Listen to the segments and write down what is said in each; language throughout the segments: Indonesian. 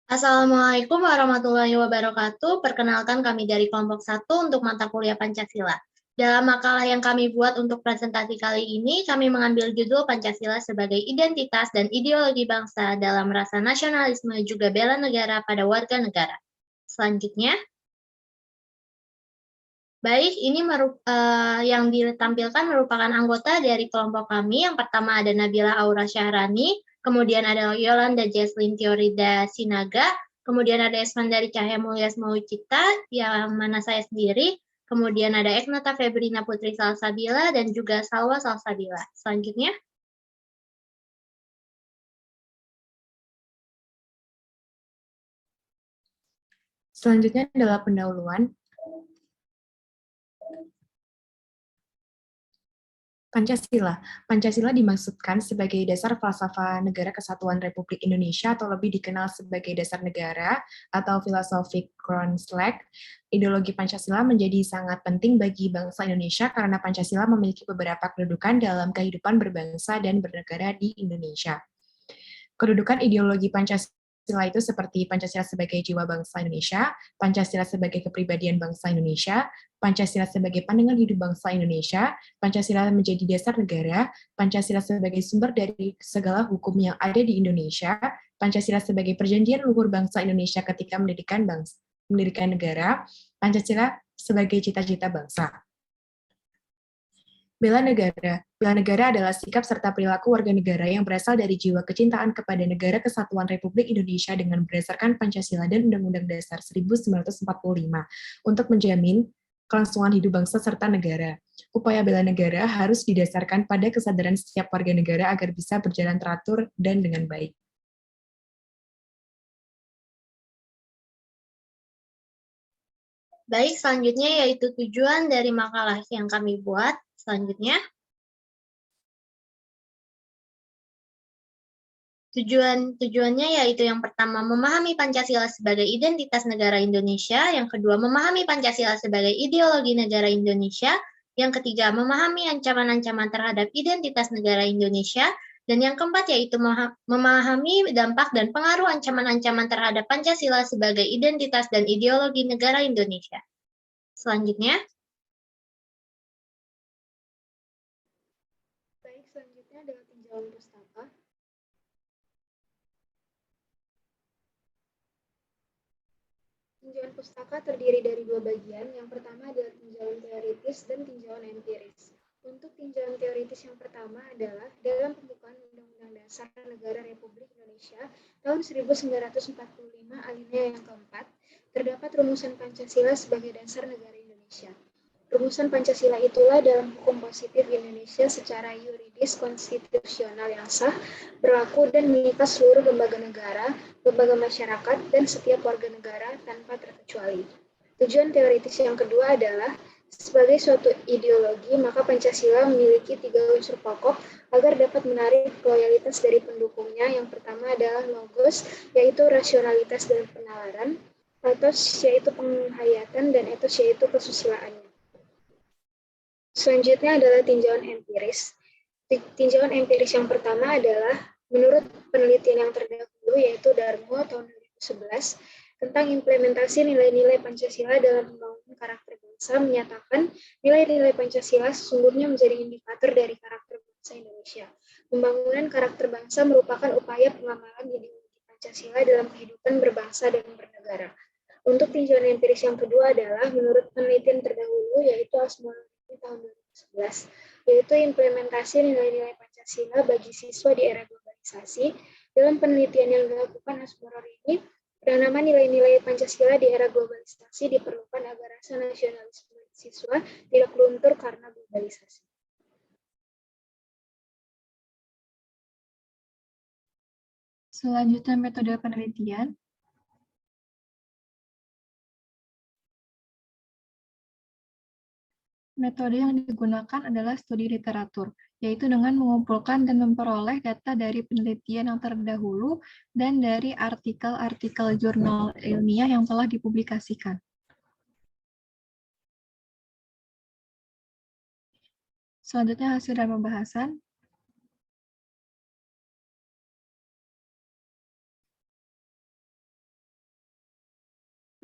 Assalamualaikum warahmatullahi wabarakatuh. Perkenalkan kami dari kelompok 1 untuk mata kuliah Pancasila. Dalam makalah yang kami buat untuk presentasi kali ini, kami mengambil judul Pancasila sebagai identitas dan ideologi bangsa dalam rasa nasionalisme juga bela negara pada warga negara. Selanjutnya, baik, ini yang ditampilkan merupakan anggota dari kelompok kami. Yang pertama ada Nabila Aura Syahrani, kemudian ada Yolanda Jesslyn Tiorida Sinaga, kemudian ada Esmandari Cahya Mulyas Maucita, yang mana saya sendiri, kemudian ada Eknata Febrina Putri Salsabila, dan juga Salwa Salsabila. Selanjutnya, Selanjutnya adalah pendahuluan. Pancasila. Pancasila dimaksudkan sebagai dasar falsafah Negara Kesatuan Republik Indonesia atau lebih dikenal sebagai dasar negara atau philosophic groundslash. Ideologi Pancasila menjadi sangat penting bagi bangsa Indonesia karena Pancasila memiliki beberapa kedudukan dalam kehidupan berbangsa dan bernegara di Indonesia. Kedudukan ideologi Pancasila itu seperti Pancasila sebagai jiwa bangsa Indonesia, Pancasila sebagai kepribadian bangsa Indonesia, Pancasila sebagai pandangan hidup bangsa Indonesia, Pancasila menjadi dasar negara, Pancasila sebagai sumber dari segala hukum yang ada di Indonesia, Pancasila sebagai perjanjian luhur bangsa Indonesia ketika mendirikan negara, Pancasila sebagai cita-cita bangsa. Bela negara. Bela negara adalah sikap serta perilaku warga negara yang berasal dari jiwa kecintaan kepada Negara Kesatuan Republik Indonesia dengan berdasarkan Pancasila dan Undang-Undang Dasar 1945 untuk menjamin kelangsungan hidup bangsa serta negara. Upaya bela negara harus didasarkan pada kesadaran setiap warga negara agar bisa berjalan teratur dan dengan baik. baik, selanjutnya yaitu tujuan dari makalah yang kami buat. Selanjutnya, tujuannya yaitu yang pertama, memahami Pancasila sebagai identitas negara Indonesia, yang kedua, memahami Pancasila sebagai ideologi negara Indonesia, yang ketiga, memahami ancaman-ancaman terhadap identitas negara Indonesia, dan yang keempat yaitu memahami dampak dan pengaruh ancaman-ancaman terhadap Pancasila sebagai identitas dan ideologi negara Indonesia. Selanjutnya, Baik, selanjutnya adalah tinjauan pustaka. Tinjauan pustaka terdiri dari dua bagian. Yang pertama adalah tinjauan teoritis dan tinjauan empiris. Untuk tinjauan teoritis yang pertama adalah dalam pembukaan Undang-Undang Dasar Negara Republik Indonesia tahun 1945 alinea yang keempat, terdapat rumusan Pancasila sebagai dasar negara Indonesia. Rumusan Pancasila itulah dalam hukum positif Indonesia secara yuridis konstitusional yang sah, berlaku dan mengikat seluruh lembaga negara, lembaga masyarakat, dan setiap warga negara tanpa terkecuali. Tujuan teoritis yang kedua adalah sebagai suatu ideologi, maka Pancasila memiliki 3 unsur pokok agar dapat menarik loyalitas dari pendukungnya. Yang pertama adalah logos, yaitu rasionalitas dan penalaran, pathos, yaitu penghayatan, dan ethos, yaitu kesusilaannya. Selanjutnya adalah tinjauan empiris. Tinjauan empiris yang pertama adalah menurut penelitian yang terdahulu yaitu Darmo tahun 2011 tentang implementasi nilai-nilai Pancasila dalam pembangunan karakter bangsa menyatakan nilai-nilai Pancasila sesungguhnya menjadi indikator dari karakter bangsa Indonesia. Pembangunan karakter bangsa merupakan upaya pengamalan ideologi Pancasila dalam kehidupan berbangsa dan bernegara. Untuk tinjauan empiris yang kedua adalah menurut penelitian terdahulu yaitu Asmoro tahun 2011, yaitu implementasi nilai-nilai Pancasila bagi siswa di era globalisasi. Dalam penelitian yang dilakukan Asmoro ini, penanaman nilai-nilai Pancasila di era globalisasi diperlukan agar rasa nasionalisme siswa tidak luntur karena globalisasi. Selanjutnya metode penelitian. Metode yang digunakan adalah studi literatur, yaitu dengan mengumpulkan dan memperoleh data dari penelitian yang terdahulu dan dari artikel-artikel jurnal ilmiah yang telah dipublikasikan. Selanjutnya hasil dan pembahasan.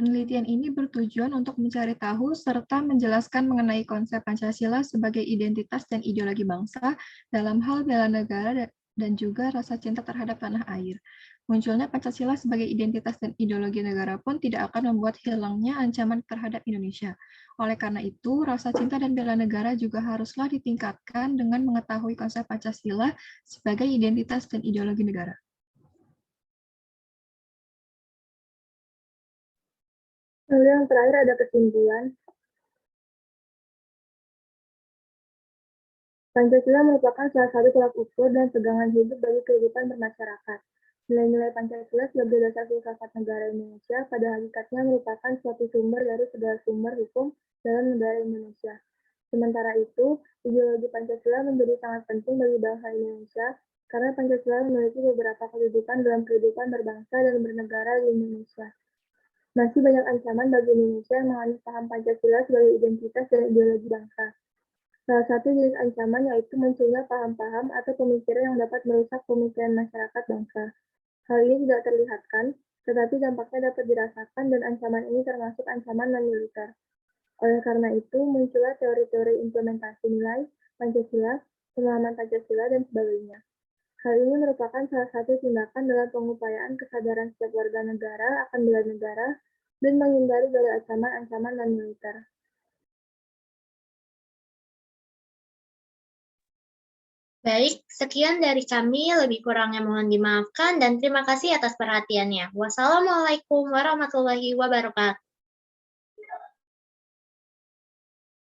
Penelitian ini bertujuan untuk mencari tahu serta menjelaskan mengenai konsep Pancasila sebagai identitas dan ideologi bangsa dalam hal bela negara dan juga rasa cinta terhadap tanah air. Munculnya Pancasila sebagai identitas dan ideologi negara pun tidak akan membuat hilangnya ancaman terhadap Indonesia. Oleh karena itu, rasa cinta dan bela negara juga haruslah ditingkatkan dengan mengetahui konsep Pancasila sebagai identitas dan ideologi negara. Lalu yang terakhir ada kesimpulan. Pancasila merupakan salah satu tolak ukur dan pegangan hidup bagi kehidupan bermasyarakat. Nilai-nilai Pancasila sebagai dasar filsafat negara Indonesia pada hakikatnya merupakan suatu sumber dari segala sumber hukum dalam negara Indonesia. Sementara itu, ideologi Pancasila menjadi sangat penting bagi bangsa Indonesia karena Pancasila memiliki beberapa kedudukan dalam kehidupan berbangsa dan bernegara di Indonesia. Masih banyak ancaman bagi Indonesia yang menganut paham Pancasila sebagai identitas dan ideologi bangsa. Salah satu jenis ancaman yaitu munculnya paham-paham atau pemikiran yang dapat merusak pemikiran masyarakat bangsa. Hal ini tidak terlihatkan, tetapi dampaknya dapat dirasakan dan ancaman ini termasuk ancaman non-militer. Oleh karena itu, muncullah teori-teori implementasi nilai Pancasila, pemahaman Pancasila, dan sebagainya. Hal ini merupakan salah satu tindakan dalam pengupayaan kesadaran setiap warga negara akan bela negara dan menghindari dari ancaman-ancaman non-militer. Baik, sekian dari kami. Lebih kurangnya mohon dimaafkan dan terima kasih atas perhatiannya. Wassalamualaikum warahmatullahi wabarakatuh.